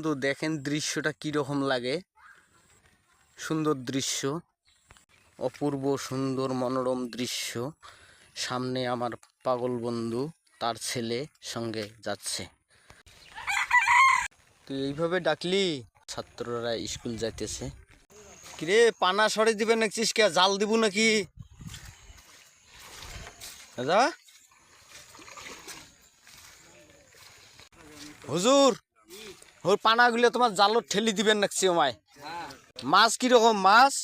বন্ধু দেখেন দৃশ্যটা কিরকম লাগে, সুন্দর দৃশ্য, অপূর্ব সুন্দর মনোরম দৃশ্য। সামনে আমার পাগল বন্ধু তার ছেলে সঙ্গে যাচ্ছে। তুই এইভাবে ডাকলি? ছাত্ররা স্কুল যাইতেছে। কিরে পানা সরে দিবেন নাকি, কে জাল দিব নাকি দাদা? হুজুর ওর পানাগুলো তোমার জালত ঠেলি দিবেন নাকি আমায়? মাছ কিরকম? মাছ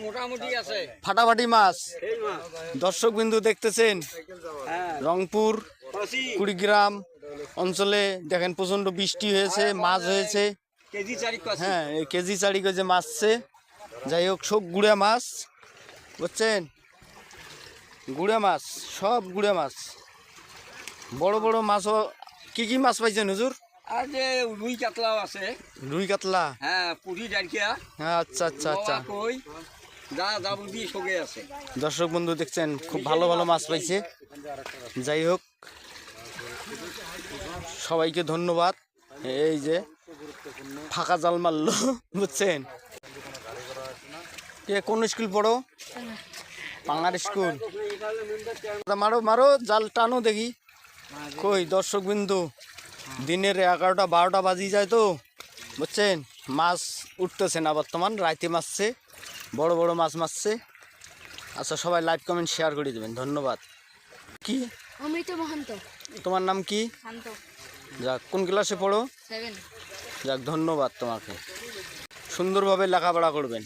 মোটামুটি আছে, ফাটাফাটি মাছ। দর্শক বিন্দু দেখতেছেন রংপুর কুড়িগ্রাম অঞ্চলে দেখেন প্রচন্ড বৃষ্টি হয়েছে, মাছ হয়েছে। হ্যাঁ কেজি চারি কেজি মাছছে। যাই হোক সব গুড়া মাছ, বুঝছেন? গুড়া মাছ, সব গুড়া মাছ, বড় বড় মাছও। কি কি মাছ পাইছেন হুজুর? আর যে রুই কাতলাও আছে। রুই কাতলা? হ্যাঁ, পুরি ডালকিয়া। হ্যাঁ আচ্ছা আচ্ছা আচ্ছা। কই যা যাবতীয় সঙ্গে আছে। দর্শক বন্ধু দেখছেন খুব ভালো ভালো মাছ পাইছে। যাই হোক সবাইকে ধন্যবাদ। এই যে ফাঁকা জাল মারলো, বুঝছেন? কে কোন স্কুল পড়ো? পাঙ্গার স্কুল। মারো মারো জাল টানো দেখি। কই দর্শক বিন্দু দিনের 11টা 12টা বাজি যায় তো, বুঝছেন? মাছ উঠতেছে না বর্তমান, রাইতে মাছছে, বড় বড় মাছ মারছে। আচ্ছা সবাই লাইক কমেন্ট শেয়ার করে দেবেন, ধন্যবাদ। কি অমৃত মহন্ত। তোমার নাম কি? শান্ত। যাক কোন ক্লাসে পড়ো? 7। যাক ধন্যবাদ তোমাকে, সুন্দরভাবে লেখাপড়া করবেন।